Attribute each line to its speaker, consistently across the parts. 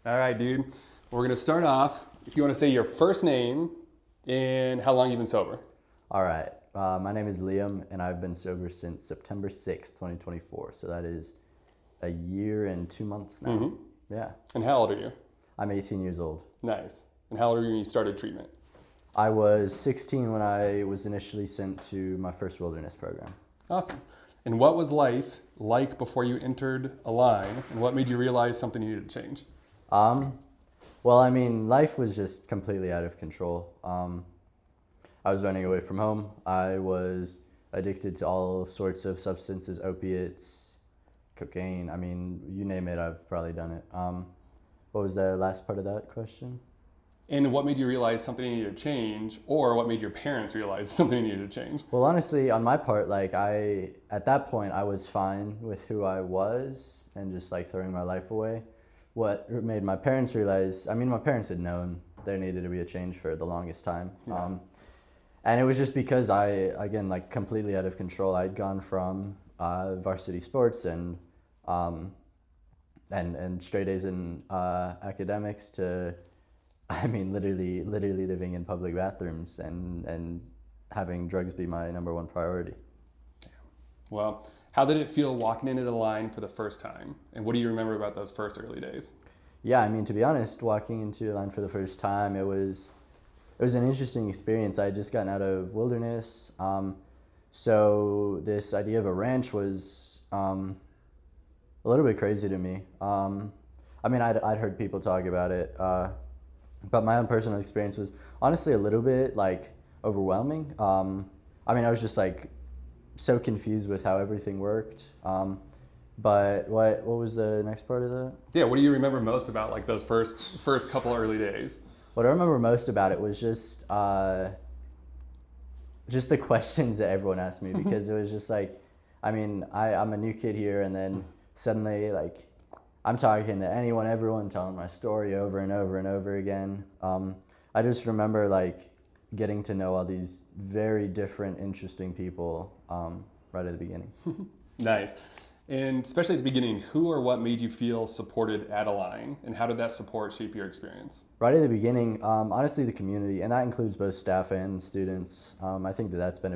Speaker 1: All right, dude. We're going to start off. If you want to say your first name and how long you've been sober.
Speaker 2: All right. My name is Liam, and I've been sober since September 6th, 2024. So that is a year and 2 months now.
Speaker 1: Mm-hmm.
Speaker 2: Yeah.
Speaker 1: And how old are you?
Speaker 2: I'm 18 years old.
Speaker 1: Nice. And how old are you when you started treatment?
Speaker 2: I was 16 when I was initially sent to my first wilderness program.
Speaker 1: Awesome. And what was life like before you entered Align, and what made you realize something needed to change?
Speaker 2: Well, I mean, life was just completely out of control. I was running away from home. I was addicted to all sorts of substances, opiates, cocaine. I mean, you name it, I've probably done it. What was the last part of that question?
Speaker 1: And what made you realize something needed to change, or what made your parents realize something needed to change?
Speaker 2: Well, honestly, on my part, at that point, I was fine with who I was and just like throwing my life away. What made my parents realize, I mean, my parents had known there needed to be a change for the longest time.
Speaker 1: Yeah.
Speaker 2: And it was just because again, like completely out of control. I'd gone from varsity sports and straight A's in academics to, I mean, literally living in public bathrooms and having drugs be my number one priority.
Speaker 1: Well, how did it feel walking into the line for the first time? And what do you remember about those first early days?
Speaker 2: Yeah, I mean, to be honest, walking into the line for the first time, it was an interesting experience. I had just gotten out of wilderness. So this idea of a ranch was a little bit crazy to me. I mean, I'd heard people talk about it, but my own personal experience was honestly a little bit like overwhelming. I mean, I was just like so confused with how everything worked. But what was the next part of that?
Speaker 1: Yeah, what do you remember most about like those first couple early days?
Speaker 2: What I remember most about it was just the questions that everyone asked me, because it was just like, I mean, I'm a new kid here, and then suddenly like I'm talking to everyone, telling my story over and over and over again. I just remember like getting to know all these very different, interesting people right at the beginning.
Speaker 1: Nice. And especially at the beginning, who or what made you feel supported at Align, and how did that support shape your experience?
Speaker 2: Right at the beginning, honestly, the community, and that includes both staff and students. I think that's been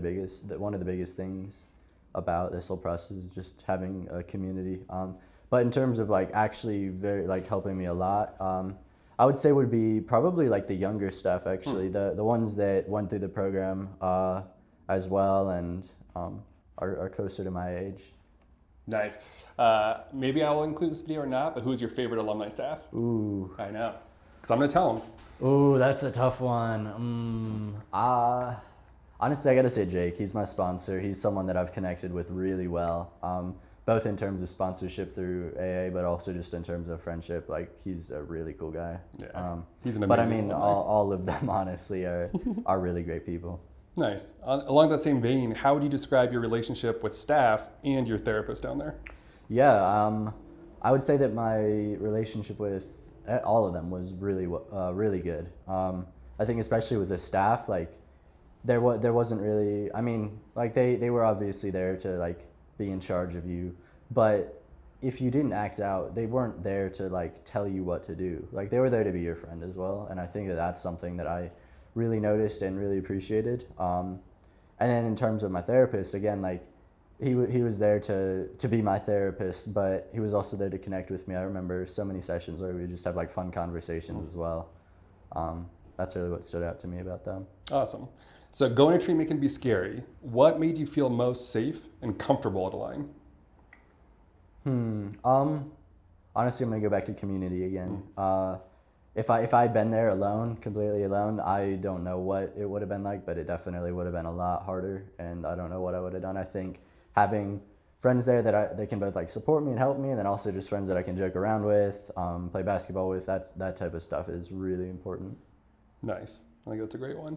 Speaker 2: one of the biggest things about this whole process is just having a community. But in terms of like actually very like helping me a lot, I would say would be probably like the younger staff actually, the ones that went through the program as well and are closer to my age.
Speaker 1: Nice. Maybe I will include this video or not, but who's your favorite alumni staff?
Speaker 2: Ooh.
Speaker 1: I know. Because I'm going to tell them.
Speaker 2: Ooh, that's a tough one. Honestly, I got to say Jake. He's my sponsor. He's someone that I've connected with really well, both in terms of sponsorship through AA, but also just in terms of friendship. Like, he's a really cool guy.
Speaker 1: Yeah, he's an amazing
Speaker 2: But I mean,
Speaker 1: alumni.
Speaker 2: all of them, honestly, are really great people.
Speaker 1: Nice. Along that same vein, how would you describe your relationship with staff and your therapist down there?
Speaker 2: Yeah, I would say that my relationship with all of them was really good. I think especially with the staff, like there wasn't really. I mean, like they were obviously there to like be in charge of you, but if you didn't act out, they weren't there to like tell you what to do. Like they were there to be your friend as well, and I think that that's something that I really noticed and really appreciated. And then in terms of my therapist, again, like he was there to be my therapist, but he was also there to connect with me. I remember so many sessions where we would just have like fun conversations as well. That's really what stood out to me about them.
Speaker 1: Awesome. So going to treatment can be scary. What made you feel most safe and comfortable at Align?
Speaker 2: Honestly, I'm gonna go back to community again. If I'd been there alone, completely alone, I don't know what it would have been like, but it definitely would have been a lot harder, and I don't know what I would have done. I think having friends there that can both like support me and help me, and then also just friends that I can joke around with, play basketball with, that type of stuff is really important.
Speaker 1: Nice. I think that's a great one.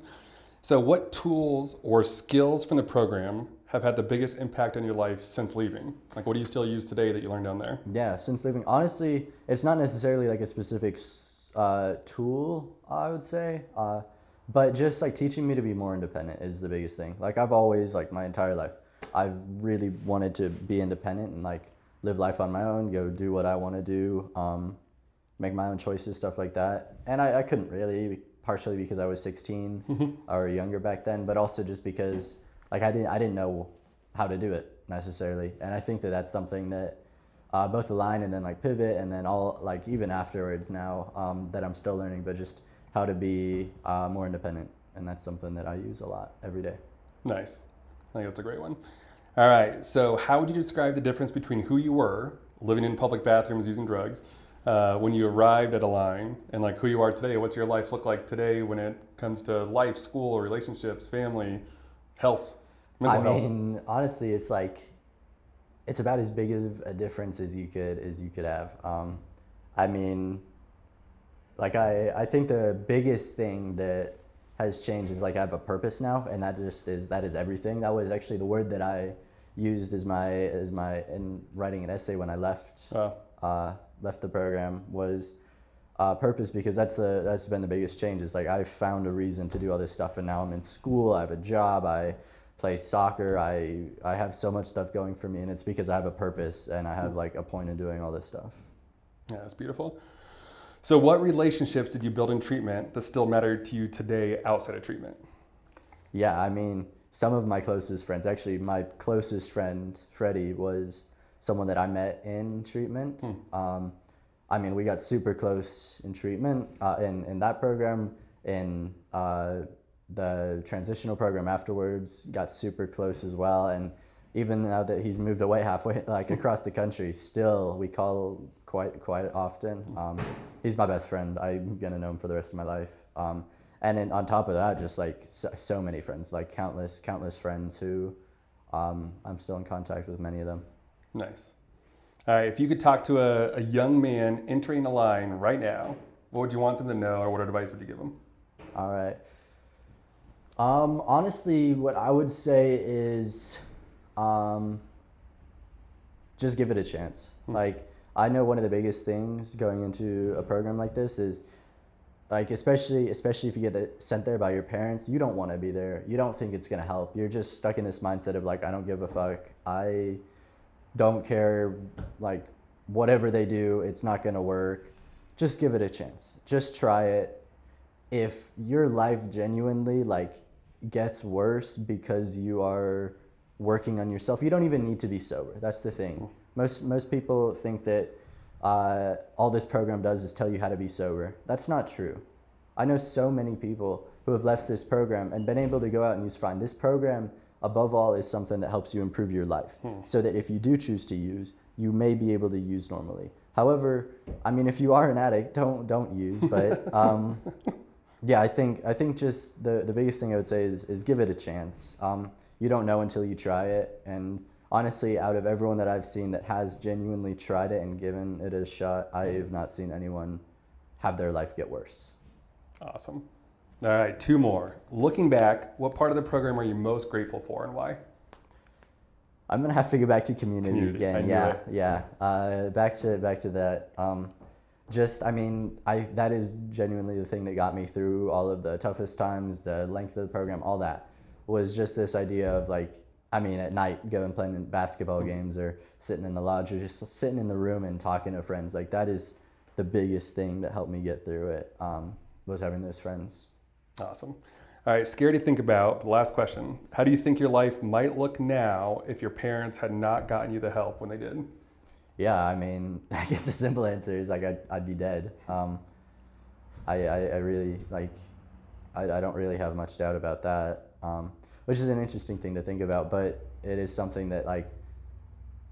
Speaker 1: So what tools or skills from the program have had the biggest impact on your life since leaving? Like what do you still use today that you learned down there?
Speaker 2: Yeah, since leaving, honestly, it's not necessarily like a specific tool, I would say, but just like teaching me to be more independent is the biggest thing. Like I've always, like my entire life, I've really wanted to be independent and like live life on my own, go do what I want to do. make my own choices, stuff like that. And I couldn't really, partially because I was 16 or younger back then, but also just because like I didn't know how to do it necessarily. And I think that that's something that both Align and then like Pivot and then all like even afterwards now that I'm still learning, but just how to be more independent. And that's something that I use a lot every day.
Speaker 1: Nice. I think that's a great one. All right. So how would you describe the difference between who you were living in public bathrooms using drugs when you arrived at Align and like who you are today? What's your life look like today when it comes to life, school, relationships, family, health, mental health?
Speaker 2: I mean, honestly, it's like it's about as big of a difference as you could have. I mean, like I think the biggest thing that has changed is like I have a purpose now, and that is everything. That was actually the word that I used as my in writing an essay when I left the program was purpose, because that's been the biggest change. Is like I've found a reason to do all this stuff, and now I'm in school. I have a job. I play soccer. I have so much stuff going for me, and it's because I have a purpose and I have like a point in doing all this stuff.
Speaker 1: Yeah, that's beautiful. So what relationships did you build in treatment that still matter to you today outside of treatment?
Speaker 2: Yeah, I mean, some of my closest friends, actually my closest friend, Freddie, was someone that I met in treatment. I mean, we got super close in treatment, in that program, in the transitional program afterwards, got super close as well. And even now that he's moved away halfway, like across the country, still we call quite often. He's my best friend. I'm gonna know him for the rest of my life. And then on top of that, just like so many friends, like countless friends who I'm still in contact with many of them.
Speaker 1: Nice. All right, if you could talk to a young man entering Align right now, what would you want them to know, or what advice would you give them?
Speaker 2: All right. Honestly, what I would say is just give it a chance. Like, I know one of the biggest things going into a program like this is, like, especially if you get sent there by your parents, you don't want to be there. You don't think it's going to help. You're just stuck in this mindset of, like, I don't give a fuck. I don't care, like, whatever they do, it's not going to work. Just give it a chance. Just try it. If your life genuinely, like, gets worse because you are working on yourself, you don't even need to be sober. That's the thing. Most people think that all this program does is tell you how to be sober. That's not true. I know so many people who have left this program and been able to go out and use fine. This program, above all, is something that helps you improve your life, so that if you do choose to use, you may be able to use normally. However, I mean, if you are an addict, don't use. But yeah, I think just the biggest thing I would say is give it a chance. You don't know until you try it, and honestly, out of everyone that I've seen that has genuinely tried it and given it a shot, I have not seen anyone have their life get worse.
Speaker 1: Awesome. All right, two more. Looking back, what part of the program are you most grateful for and why?
Speaker 2: I'm gonna have to go back to community again. Yeah. Back to that. I mean, that is genuinely the thing that got me through all of the toughest times, the length of the program, all that, was just this idea of, like, I mean, at night going playing basketball games or sitting in the lodge or just sitting in the room and talking to friends. Like, that is the biggest thing that helped me get through it, was having those friends.
Speaker 1: Awesome. All right, scary to think about, but last question. How do you think your life might look now if your parents had not gotten you the help when they did?
Speaker 2: Yeah, I mean, I guess the simple answer is, like, I'd be dead. I really, like, I don't really have much doubt about that, which is an interesting thing to think about, but it is something that, like,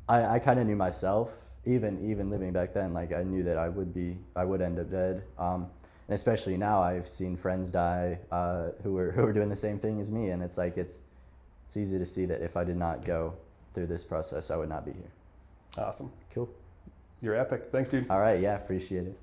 Speaker 2: I kind of knew myself, even living back then. Like, I knew that I would end up dead. And especially now, I've seen friends die who were doing the same thing as me, and it's like it's easy to see that if I did not go through this process, I would not be here.
Speaker 1: Awesome.
Speaker 2: Cool.
Speaker 1: You're epic. Thanks, dude.
Speaker 2: All right, yeah, appreciate it.